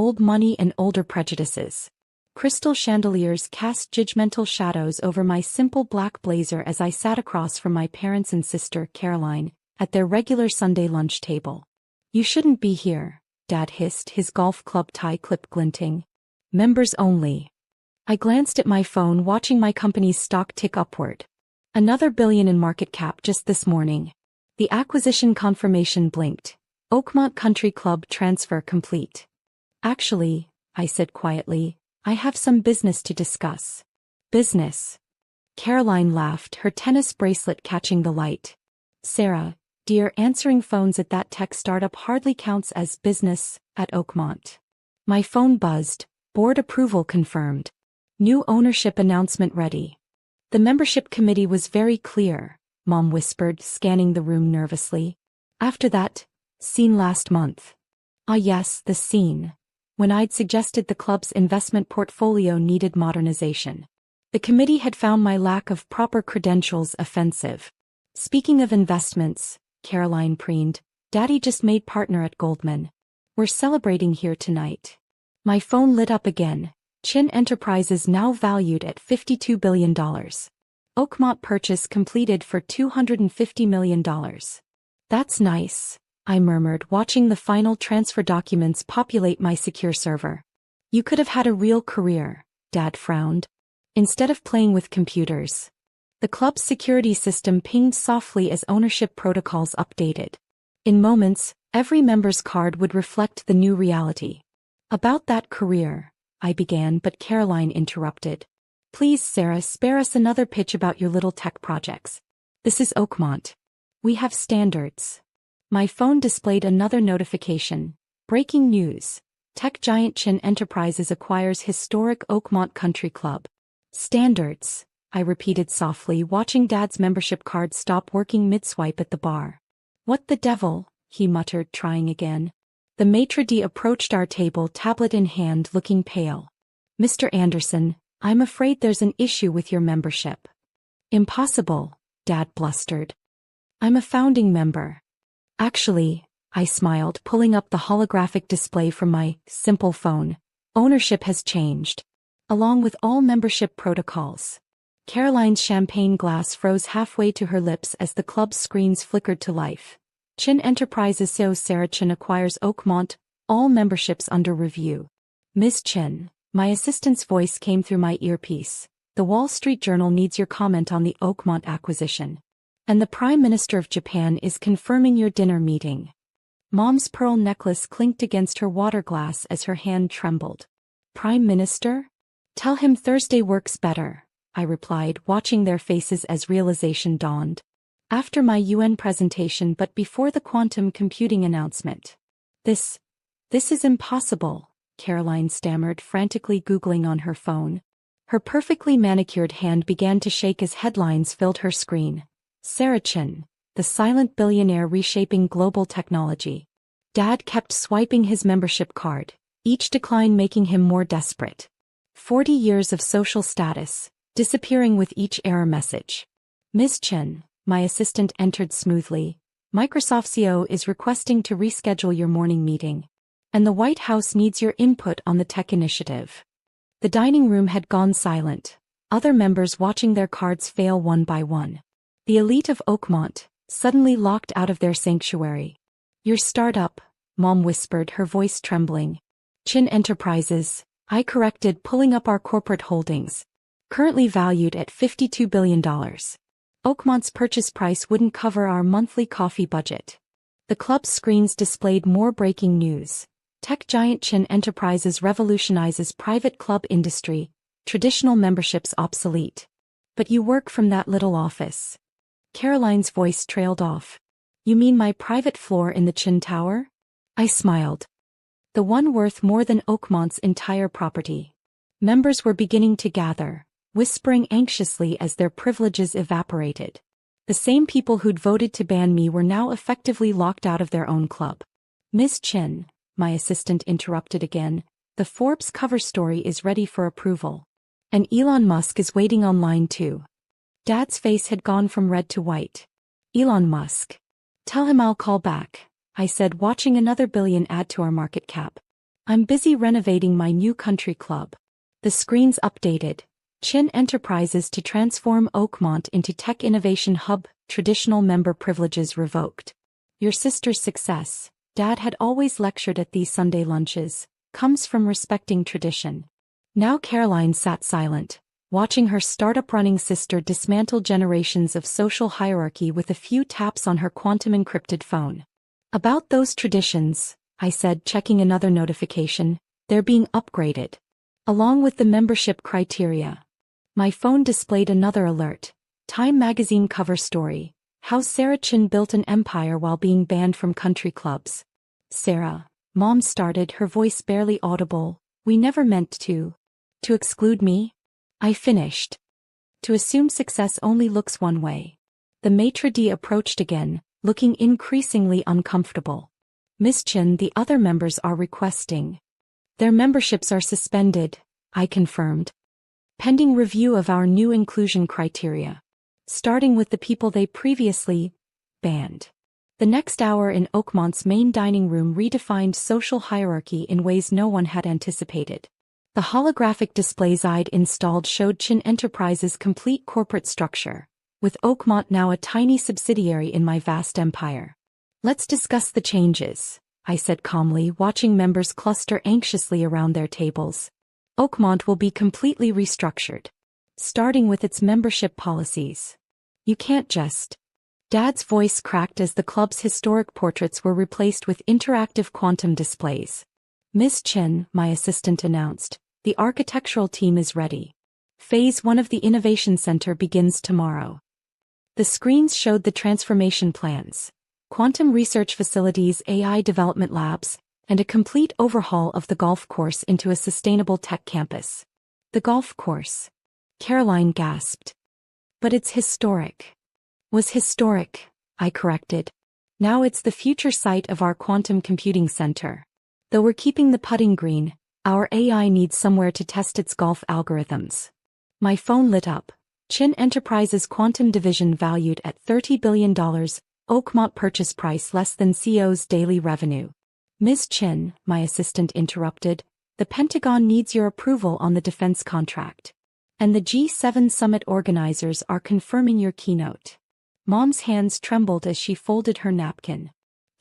old money and older prejudices. Crystal chandeliers cast judgmental shadows over my simple black blazer as I sat across from my parents and sister, Caroline, at their regular Sunday lunch table. "You shouldn't be here," Dad hissed, his golf club tie clip glinting. "Members only." I glanced at my phone, watching my company's stock tick upward. Another billion in market cap just this morning. The acquisition confirmation blinked. Oakmont Country Club transfer complete. "Actually," I said quietly, "I have some business to discuss." "Business?" Caroline laughed, her tennis bracelet catching the light. "Sarah, dear, answering phones at that tech startup hardly counts as business at Oakmont." My phone buzzed. Board approval confirmed. New ownership announcement ready. "The membership committee was very clear," Mom whispered, scanning the room nervously. "After that scene last month." Ah yes, the scene. When I'd suggested the club's investment portfolio needed modernization. The committee had found my lack of proper credentials offensive. "Speaking of investments," Caroline preened, "Daddy just made partner at Goldman. We're celebrating here tonight." My phone lit up again. Chin Enterprises now valued at $52 billion. Oakmont purchase completed for $250 million. "That's nice," I murmured, watching the final transfer documents populate my secure server. "You could have had a real career," Dad frowned. "Instead of playing with computers." The club's security system pinged softly as ownership protocols updated. In moments, every member's card would reflect the new reality. "About that career," I began, but Caroline interrupted. "Please, Sarah, spare us another pitch about your little tech projects. This is Oakmont. We have standards." My phone displayed another notification. "Breaking news. Tech giant Chin Enterprises acquires historic Oakmont Country Club." "Standards," I repeated softly, watching Dad's membership card stop working mid-swipe at the bar. "What the devil?" he muttered, trying again. The maitre d' approached our table, tablet in hand, looking pale. "Mr. Anderson, I'm afraid there's an issue with your membership." "Impossible," Dad blustered. "I'm a founding member." "Actually," I smiled, pulling up the holographic display from my simple phone, "ownership has changed. Along with all membership protocols." Caroline's champagne glass froze halfway to her lips as the club's screens flickered to life. "Chin Enterprises CEO Sarah Chin acquires Oakmont, all memberships under review." "Ms. Chin," my assistant's voice came through my earpiece, "The Wall Street Journal needs your comment on the Oakmont acquisition. And the Prime Minister of Japan is confirming your dinner meeting." Mom's pearl necklace clinked against her water glass as her hand trembled. "Prime Minister? Tell him Thursday works better," I replied, watching their faces as realization dawned. "After my UN presentation but before the quantum computing announcement." This is impossible," Caroline stammered, frantically Googling on her phone. Her perfectly manicured hand began to shake as headlines filled her screen. "Sarah Chin, the silent billionaire reshaping global technology." Dad kept swiping his membership card, each decline making him more desperate. 40 years of social status, disappearing with each error message. "Ms. Chin," my assistant entered smoothly, "Microsoft CEO is requesting to reschedule your morning meeting. And the White House needs your input on the tech initiative." The dining room had gone silent, other members watching their cards fail one by one. The elite of Oakmont, suddenly locked out of their sanctuary. "Your startup," Mom whispered, her voice trembling. "Chin Enterprises," I corrected, pulling up our corporate holdings. "Currently valued at $52 billion. Oakmont's purchase price wouldn't cover our monthly coffee budget." The club's screens displayed more breaking news. Tech giant Chin Enterprises revolutionizes private club industry, traditional memberships obsolete. "But you work from that little office." Caroline's voice trailed off. "You mean my private floor in the Chin Tower?" I smiled. "The one worth more than Oakmont's entire property." Members were beginning to gather, whispering anxiously as their privileges evaporated. The same people who'd voted to ban me were now effectively locked out of their own club. "Ms. Chin," my assistant interrupted again, "the Forbes cover story is ready for approval. And Elon Musk is waiting online too." Dad's face had gone from red to white. "Elon Musk. Tell him I'll call back," I said, watching another billion add to our market cap. I'm busy renovating my new country club. The screens updated. Chin Enterprises to transform Oakmont into tech innovation hub, traditional member privileges revoked. Your sister's success, Dad had always lectured at these Sunday lunches, comes from respecting tradition. Now Caroline sat silent, watching her startup-running sister dismantle generations of social hierarchy with a few taps on her quantum-encrypted phone. About those traditions, I said, checking another notification, they're being upgraded. Along with the membership criteria. My phone displayed another alert. Time magazine cover story. How Sarah Chin built an empire while being banned from country clubs. Sarah, Mom started, her voice barely audible. We never meant to. To exclude me? I finished. To assume success only looks one way. The maitre d' approached again, looking increasingly uncomfortable. Miss Chin, the other members are requesting. Their memberships are suspended, I confirmed. Pending review of our new inclusion criteria. Starting with the people they previously banned. The next hour in Oakmont's main dining room redefined social hierarchy in ways no one had anticipated. The holographic displays I'd installed showed Chin Enterprises' complete corporate structure, with Oakmont now a tiny subsidiary in my vast empire. Let's discuss the changes, I said calmly, watching members cluster anxiously around their tables. Oakmont will be completely restructured. Starting with its membership policies. You can't just. Dad's voice cracked as the club's historic portraits were replaced with interactive quantum displays. Miss Chin, my assistant announced, the architectural team is ready. Phase 1 of the Innovation Center begins tomorrow. The screens showed the transformation plans. Quantum research facilities, AI development labs, and a complete overhaul of the golf course into a sustainable tech campus. The golf course. Caroline gasped. But it's historic. Was historic, I corrected. Now it's the future site of our quantum computing center. Though we're keeping the putting green, our AI needs somewhere to test its golf algorithms. My phone lit up. Chin Enterprises Quantum Division valued at $30 billion, Oakmont purchase price less than CEO's daily revenue. Ms. Chin, my assistant interrupted, the Pentagon needs your approval on the defense contract. And the G7 summit organizers are confirming your keynote. Mom's hands trembled as she folded her napkin.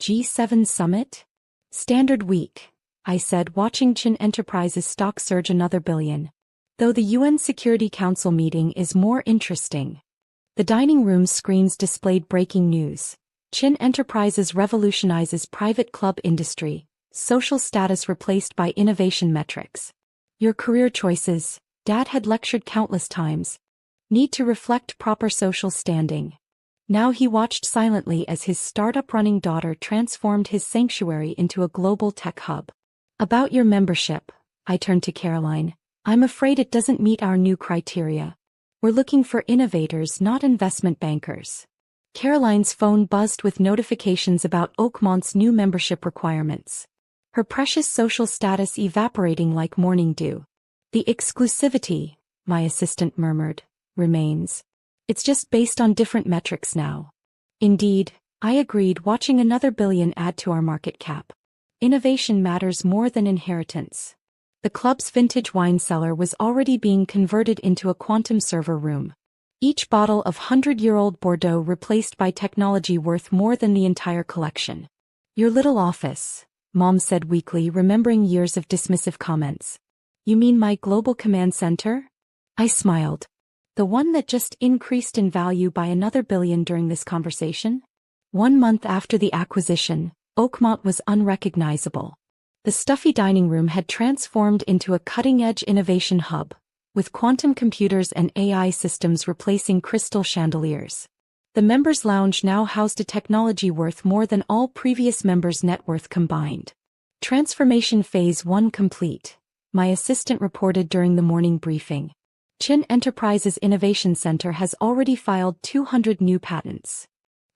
G7 summit? Standard week, I said, watching Chin Enterprises stock surge another billion. Though the UN Security Council meeting is more interesting. The dining room screens displayed breaking news. Chin Enterprises revolutionizes private club industry, social status replaced by innovation metrics. Your career choices, Dad had lectured countless times. Need to reflect proper social standing. Now he watched silently as his startup-running daughter transformed his sanctuary into a global tech hub. About your membership, I turned to Caroline. I'm afraid it doesn't meet our new criteria. We're looking for innovators, not investment bankers. Caroline's phone buzzed with notifications about Oakmont's new membership requirements. Her precious social status evaporating like morning dew. The exclusivity, my assistant murmured, remains. It's just based on different metrics now. Indeed, I agreed, watching another billion add to our market cap. Innovation matters more than inheritance. The club's vintage wine cellar was already being converted into a quantum server room. Each bottle of 100-year-old Bordeaux replaced by technology worth more than the entire collection. Your little office, Mom said weakly, remembering years of dismissive comments. You mean my global command center? I smiled. The one that just increased in value by another billion during this conversation? 1 month after the acquisition, Oakmont was unrecognizable. The stuffy dining room had transformed into a cutting-edge innovation hub, with quantum computers and AI systems replacing crystal chandeliers. The members' lounge now housed a technology worth more than all previous members' net worth combined. Transformation Phase 1 complete, my assistant reported during the morning briefing. Chin Enterprises Innovation Center has already filed 200 new patents.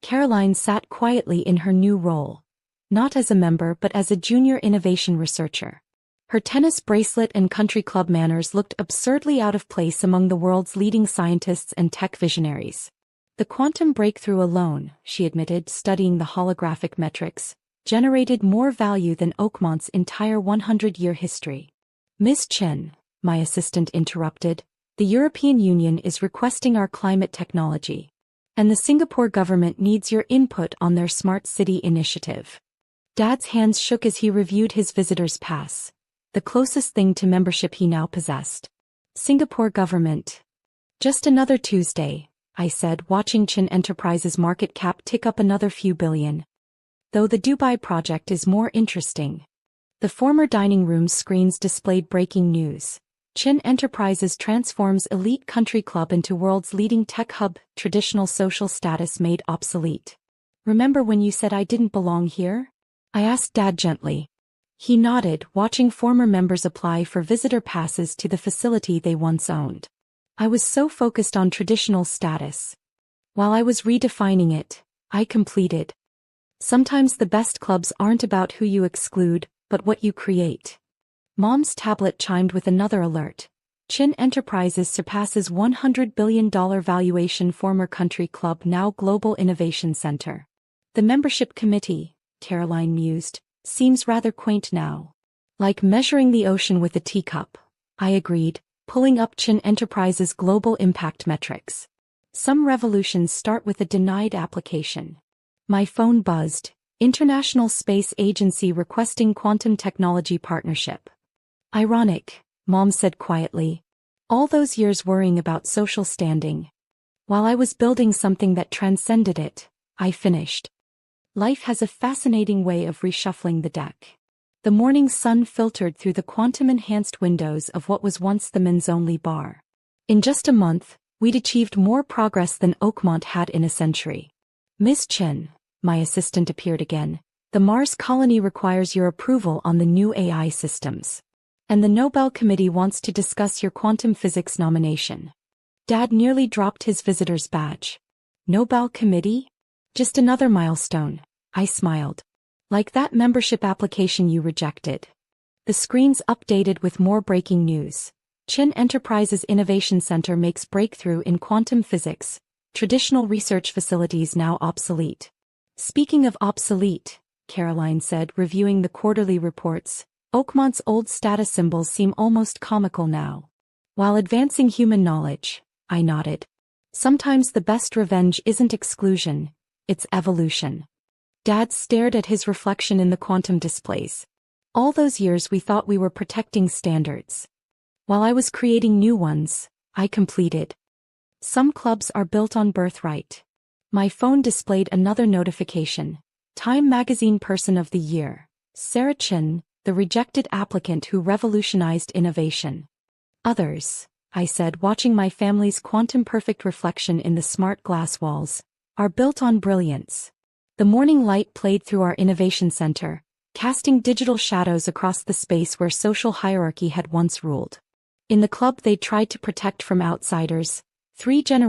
Caroline sat quietly in her new role, not as a member but as a junior innovation researcher. Her tennis bracelet and country club manners looked absurdly out of place among the world's leading scientists and tech visionaries. The quantum breakthrough alone, she admitted, studying the holographic metrics, generated more value than Oakmont's entire 100-year history. Ms. Chen, my assistant interrupted, the European Union is requesting our climate technology. And the Singapore government needs your input on their smart city initiative. Dad's hands shook as he reviewed his visitor's pass, the closest thing to membership he now possessed. Singapore government. Just another Tuesday, I said, watching Chen Enterprises' market cap tick up another few billion. Though the Dubai project is more interesting. The former dining room's screens displayed breaking news. Chen Enterprises transforms elite country club into world's leading tech hub, traditional social status made obsolete. Remember when you said I didn't belong here? I asked Dad gently. He nodded, watching former members apply for visitor passes to the facility they once owned. I was so focused on traditional status. While I was redefining it, I completed. Sometimes the best clubs aren't about who you exclude, but what you create. Mom's tablet chimed with another alert. Chen Enterprises surpasses $100 billion valuation, former country club now Global Innovation Center. The membership committee, Caroline mused, seems rather quaint now. Like measuring the ocean with a teacup, I agreed, pulling up Chen Enterprises' global impact metrics. Some revolutions start with a denied application. My phone buzzed. International Space Agency requesting quantum technology partnership. Ironic, Mom said quietly. All those years worrying about social standing. While I was building something that transcended it, I finished. Life has a fascinating way of reshuffling the deck. The morning sun filtered through the quantum-enhanced windows of what was once the men's-only bar. In just a month, we'd achieved more progress than Oakmont had in a century. Ms. Chen, my assistant appeared again, the Mars colony requires your approval on the new AI systems. And the Nobel Committee wants to discuss your quantum physics nomination. Dad nearly dropped his visitor's badge. Nobel Committee? Just another milestone, I smiled. Like that membership application you rejected. The screens updated with more breaking news. Chen Enterprises Innovation Center makes breakthrough in quantum physics. Traditional research facilities now obsolete. Speaking of obsolete, Caroline said, reviewing the quarterly reports, Oakmont's old status symbols seem almost comical now. While advancing human knowledge, I nodded. Sometimes the best revenge isn't exclusion, it's evolution. Dad stared at his reflection in the quantum displays. All those years we thought we were protecting standards. While I was creating new ones, I completed. Some clubs are built on birthright. My phone displayed another notification. Time Magazine Person of the Year. Sarah Chen, the rejected applicant who revolutionized innovation. Others, I said, watching my family's quantum-perfect reflection in the smart glass walls, are built on brilliance. The morning light played through our innovation center, casting digital shadows across the space where social hierarchy had once ruled. In the club they tried to protect from outsiders, 3 generations